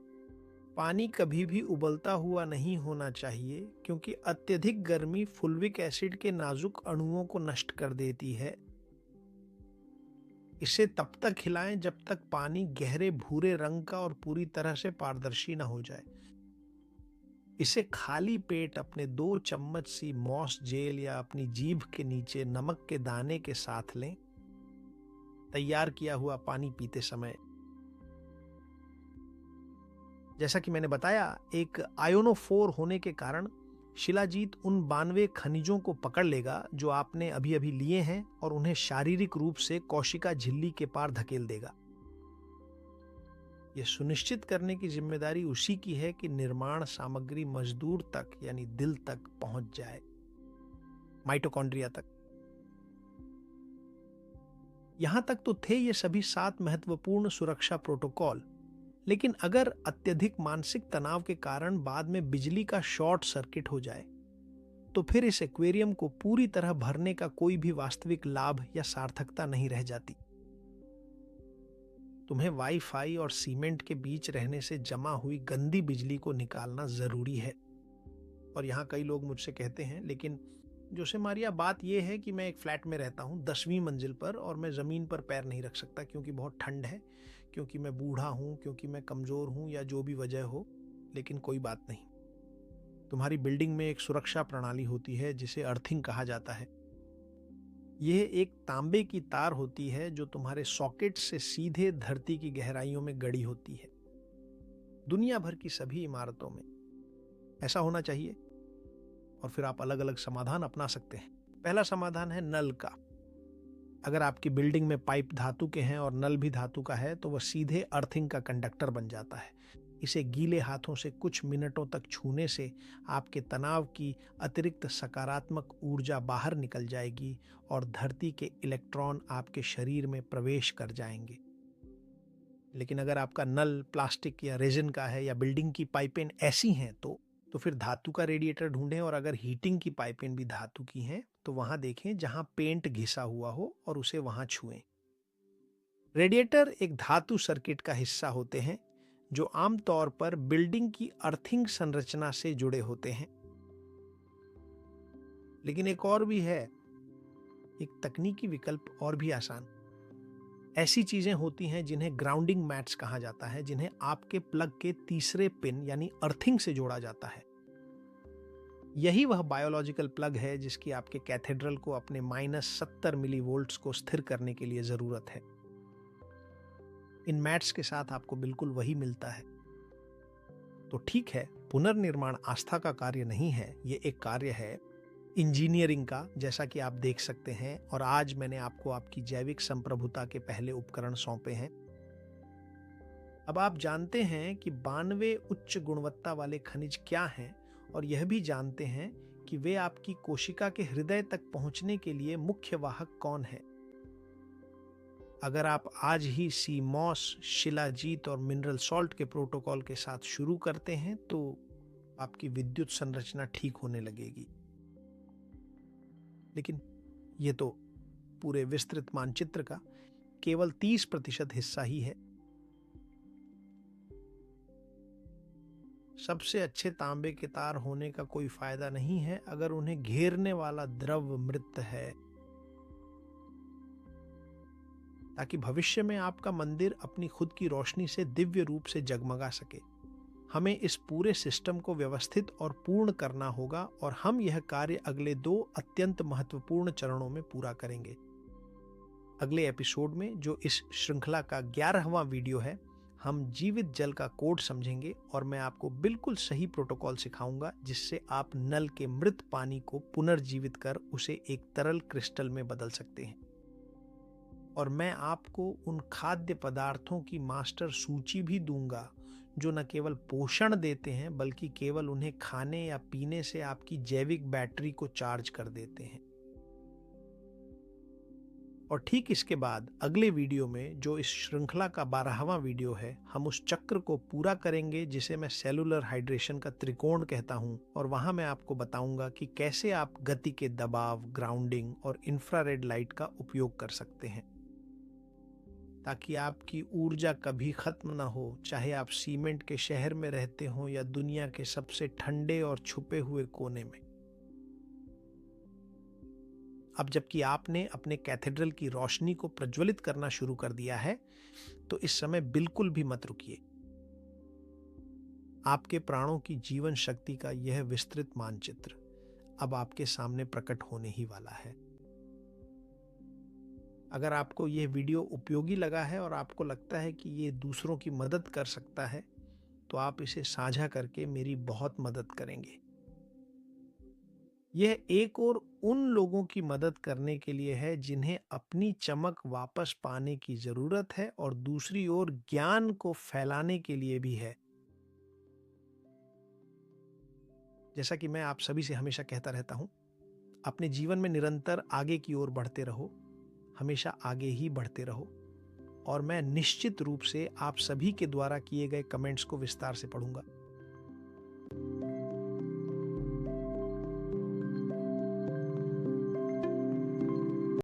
पानी कभी भी उबलता हुआ नहीं होना चाहिए, क्योंकि अत्यधिक गर्मी फुल्विक एसिड के नाजुक अणुओं को नष्ट कर देती है। इसे तब तक हिलाएं जब तक पानी गहरे भूरे रंग का और पूरी तरह से पारदर्शी न हो जाए। इसे खाली पेट अपने 2 चम्मच सी मॉस जेल या अपनी जीभ के नीचे नमक के दाने के साथ लें, तैयार किया हुआ पानी पीते समय। जैसा कि मैंने बताया, एक आयोनोफोर होने के कारण शिलाजीत उन 92 खनिजों को पकड़ लेगा जो आपने अभी अभी लिए हैं और उन्हें शारीरिक रूप से कोशिका झिल्ली के पार धकेल देगा। यह सुनिश्चित करने की जिम्मेदारी उसी की है कि निर्माण सामग्री मजदूर तक यानी दिल तक पहुंच जाए, माइटोकॉन्ड्रिया तक। यहां तक तो थे ये सभी 7 महत्वपूर्ण सुरक्षा प्रोटोकॉल, लेकिन अगर अत्यधिक मानसिक तनाव के कारण बाद में बिजली का शॉर्ट सर्किट हो जाए तो फिर इस एक्वेरियम को पूरी तरह भरने का कोई भी वास्तविक लाभ या सार्थकता नहीं रह जाती। तुम्हें वाईफाई और सीमेंट के बीच रहने से जमा हुई गंदी बिजली को निकालना जरूरी है। और यहाँ कई लोग मुझसे कहते हैं, लेकिन जोसे मारिया, बात यह है कि मैं एक फ्लैट में रहता हूँ 10वीं मंजिल पर और मैं ज़मीन पर पैर नहीं रख सकता क्योंकि बहुत ठंड है, क्योंकि मैं बूढ़ा हूँ, क्योंकि मैं कमज़ोर हूँ या जो भी वजह हो। लेकिन कोई बात नहीं, तुम्हारी बिल्डिंग में एक सुरक्षा प्रणाली होती है जिसे अर्थिंग कहा जाता है। यह एक तांबे की तार होती है जो तुम्हारे सॉकेट से सीधे धरती की गहराइयों में गड़ी होती है। दुनिया भर की सभी इमारतों में ऐसा होना चाहिए। और फिर आप अलग अलग समाधान अपना सकते हैं। पहला समाधान है नल का। अगर आपकी बिल्डिंग में पाइप धातु के हैं और नल भी धातु का है तो वह सीधे अर्थिंग का कंडक्टर बन जाता है। इसे गीले हाथों से कुछ मिनटों तक छूने से आपके तनाव की अतिरिक्त सकारात्मक ऊर्जा बाहर निकल जाएगी और धरती के इलेक्ट्रॉन आपके शरीर में प्रवेश कर जाएंगे। लेकिन अगर आपका नल प्लास्टिक या रेजिन का है या बिल्डिंग की पाइपें ऐसी हैं तो फिर धातु का रेडिएटर ढूंढें, और अगर हीटिंग की पाइपें भी धातु की हैं तो वहां देखें जहां पेंट घिसा हुआ हो और उसे वहां छुएं। रेडिएटर एक धातु सर्किट का हिस्सा होते हैं जो आमतौर पर बिल्डिंग की अर्थिंग संरचना से जुड़े होते हैं। लेकिन एक और भी है, एक तकनीकी विकल्प और भी आसान। ऐसी चीजें होती हैं जिन्हें ग्राउंडिंग मैट्स कहा जाता है, जिन्हें आपके प्लग के तीसरे पिन यानी अर्थिंग से जोड़ा जाता है। यही वह बायोलॉजिकल प्लग है जिसकी आपके कैथेड्रल को अपने -70 मिलीवोल्ट्स को स्थिर करने के लिए जरूरत है। इन मैट्स के साथ आपको बिल्कुल वही मिलता है। तो ठीक है, पुनर्निर्माण आस्था का कार्य नहीं है, ये एक कार्य है इंजीनियरिंग का, जैसा कि आप देख सकते हैं। और आज मैंने आपको आपकी जैविक संप्रभुता के पहले उपकरण सौंपे हैं। अब आप जानते हैं कि 92 उच्च गुणवत्ता वाले खनिज क्या हैं, और यह भी जानते हैं कि वे आपकी कोशिका के हृदय तक पहुंचने के लिए मुख्य वाहक कौन है। अगर आप आज ही सीमॉस, शिलाजीत और मिनरल सॉल्ट के प्रोटोकॉल के साथ शुरू करते हैं तो आपकी विद्युत संरचना ठीक होने लगेगी। लेकिन यह तो पूरे विस्तृत मानचित्र का केवल 30% हिस्सा ही है। सबसे अच्छे तांबे के तार होने का कोई फायदा नहीं है अगर उन्हें घेरने वाला द्रव मृत है, ताकि भविष्य में आपका मंदिर अपनी खुद की रोशनी से दिव्य रूप से जगमगा सके। हमें इस पूरे सिस्टम को व्यवस्थित और पूर्ण करना होगा, और हम यह कार्य अगले 2 अत्यंत महत्वपूर्ण चरणों में पूरा करेंगे। अगले एपिसोड में, जो इस श्रृंखला का 11वां वीडियो है, हम जीवित जल का कोड समझेंगे और मैं आपको बिल्कुल सही प्रोटोकॉल सिखाऊंगा जिससे आप नल के मृत पानी को पुनर्जीवित कर उसे एक तरल क्रिस्टल में बदल सकते हैं। और मैं आपको उन खाद्य पदार्थों की मास्टर सूची भी दूंगा जो न केवल पोषण देते हैं बल्कि केवल उन्हें खाने या पीने से आपकी जैविक बैटरी को चार्ज कर देते हैं। और ठीक इसके बाद अगले वीडियो में, जो इस श्रृंखला का 12वां वीडियो है, हम उस चक्र को पूरा करेंगे जिसे मैं सेलुलर हाइड्रेशन का त्रिकोण कहता हूं। और वहां मैं आपको बताऊंगा कि कैसे आप गति के दबाव, ग्राउंडिंग और इंफ्रारेड लाइट का उपयोग कर सकते हैं ताकि आपकी ऊर्जा कभी खत्म ना हो, चाहे आप सीमेंट के शहर में रहते हो या दुनिया के सबसे ठंडे और छुपे हुए कोने में। अब जबकि आपने अपने कैथेड्रल की रोशनी को प्रज्वलित करना शुरू कर दिया है, तो इस समय बिल्कुल भी मत रुकिए। आपके प्राणों की जीवन शक्ति का यह विस्तृत मानचित्र अब आपके सामने प्रकट होने ही वाला है। अगर आपको यह वीडियो उपयोगी लगा है और आपको लगता है कि ये दूसरों की मदद कर सकता है, तो आप इसे साझा करके मेरी बहुत मदद करेंगे। यह एक और उन लोगों की मदद करने के लिए है जिन्हें अपनी चमक वापस पाने की जरूरत है, और दूसरी ओर ज्ञान को फैलाने के लिए भी है। जैसा कि मैं आप सभी से हमेशा कहता रहता हूं, अपने जीवन में निरंतर आगे की ओर बढ़ते रहो, हमेशा आगे ही बढ़ते रहो। और मैं निश्चित रूप से आप सभी के द्वारा किए गए कमेंट्स को विस्तार से पढ़ूंगा।